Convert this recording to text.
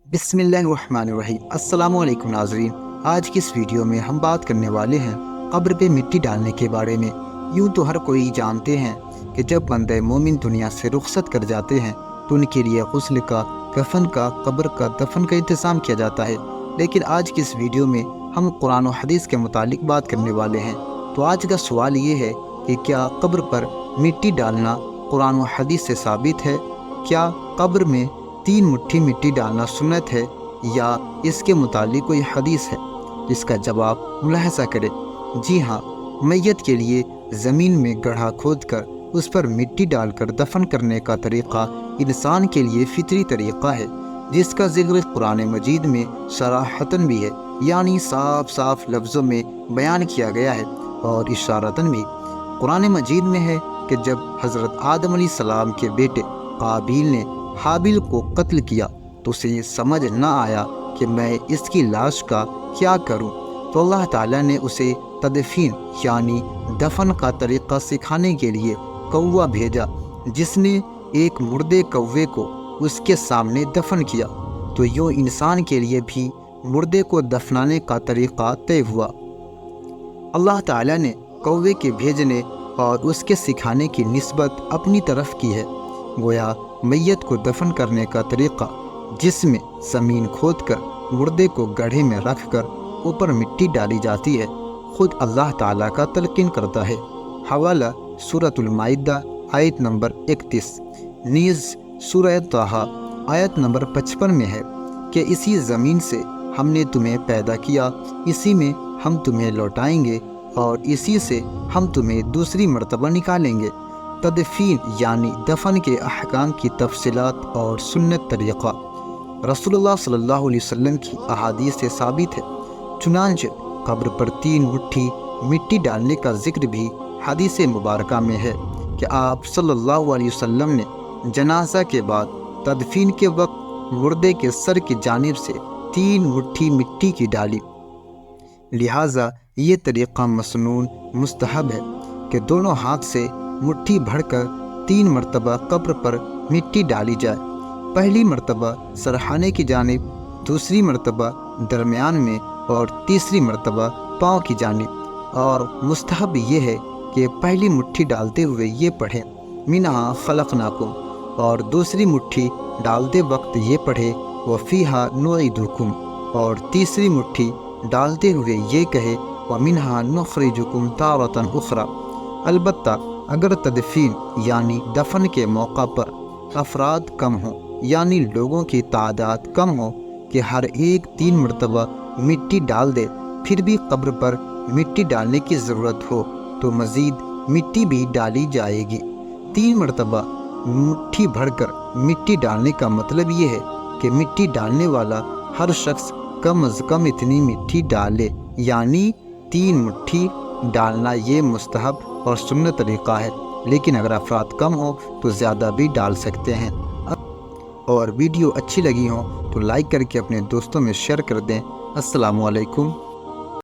बिस्मिल्लाहिर्रहमानिर्रहीम। अस्सलामुअलैकुम नाज़रीन, आज की इस वीडियो में हम बात करने वाले हैं कब्र पे मिट्टी डालने के बारे में। यूँ तो हर कोई जानते हैं कि जब बंदे मोमिन दुनिया से रुखसत कर जाते हैं तो उनके लिए गुस्ल का, कफन का, कब्र का, दफन का इंतज़ाम किया जाता है। लेकिन आज की इस वीडियो में हम कुरान और हदीस के मुतालिक बात करने वाले हैं। तो आज का सवाल ये है कि क्या कब्र पर मिट्टी डालना कुरान और हदीस से साबित है? क्या कब्र में 3 मुट्ठी मिट्टी डालना सुन्नत है या इसके मुतालिक कोई हदीस है? इसका जवाब मुलाहजा करें। जी हाँ, मैयत के लिए ज़मीन में गड्ढा खोदकर उस पर मिट्टी डालकर दफन करने का तरीक़ा इंसान के लिए फितरी तरीक़ा है, जिसका ज़िक्र कुरान मजीद में सराहतन भी है, यानी साफ साफ लफ्ज़ों में बयान किया गया है। और इशारतन भी कुरान मजीद में है कि जब हज़रत आदम अलैहिस्सलाम के बेटे काबिल ने हाबिल को कत्ल किया तो उसे ये समझ न आया कि मैं इसकी लाश का क्या करूं, तो अल्लाह ताला ने उसे तदफीन यानी दफन का तरीक़ा सिखाने के लिए कौवा भेजा, जिसने एक मुर्दे कौवे को उसके सामने दफन किया। तो यूँ इंसान के लिए भी मुर्दे को दफनाने का तरीक़ा तय हुआ। अल्लाह ताला ने कौवे के भेजने और उसके सिखाने की निस्बत अपनी तरफ की है। गोया मैयत को दफन करने का तरीक़ा, जिसमें ज़मीन खोदकर मुर्दे को गड्ढे में रखकर ऊपर मिट्टी डाली जाती है, खुद अल्लाह ताला का तलक़ीन करता है। हवाला सूरतुल माइदा आयत नंबर 31, नीज़ सूरह ताहा आयत नंबर 55 में है कि इसी ज़मीन से हमने तुम्हें पैदा किया, इसी में हम तुम्हें लौटाएंगे और इसी से हम तुम्हें दूसरी मर्तबा निकालेंगे। तदफीन यानी दफन के अहकाम की तफसीलात और सुन्नत तरीक़ा रसूलुल्लाह सल्लल्लाहु अलैहि वसल्लम की अहादीस से साबित है। चुनांचे कब्र पर 3 मुट्ठी मिट्टी डालने का जिक्र भी हदीस मुबारका में है कि आप सल्लल्लाहु अलैहि वसल्लम ने जनाजा के बाद तदफीन के वक्त मुर्दे के सर की जानिब से 3 मुट्ठी मिट्टी की डाली। लिहाजा ये तरीक़ा मसनून मुस्तहब है कि दोनों हाथ से मुट्ठी भरकर 3 मरतबा कब्र पर मिट्टी डाली जाए। पहली मरतबा सरहाने की जानिब, दूसरी मरतबा दरमियान में और तीसरी मरतबा पाँव की जानिब। और मुस्तहब ये है कि पहली मुट्ठी डालते हुए ये पढ़ें मिनहा खलक़नाकुम, और दूसरी मुट्ठी डालते वक्त ये पढ़े वफ़ीहा नुईदुकुम, और तीसरी मुट्ठी डालते हुए ये कहे वमिनहा नुख़रिजुकुम तारतन उख़रा। अलबत्ता अगर तदफीन यानी दफन के मौका पर अफराद कम हों, यानी लोगों की तादाद कम हो कि हर एक 3 मरतबा मिट्टी डाल दे, फिर भी कब्र पर मिट्टी डालने की ज़रूरत हो तो मज़ीद मिट्टी भी डाली जाएगी। 3 मरतबा मुट्ठी भरकर मिट्टी डालने का मतलब ये है कि मिट्टी डालने वाला हर शख्स कम अज़ कम इतनी मिट्टी डाले, यानी 3 मुट्ठी डालना ये मुस्तहब और सुन्नत तरीक़ा है। लेकिन अगर अफराद कम हो तो ज़्यादा भी डाल सकते हैं। और वीडियो अच्छी लगी हो तो लाइक करके अपने दोस्तों में शेयर कर दें। अस्सलामु अलैकुम।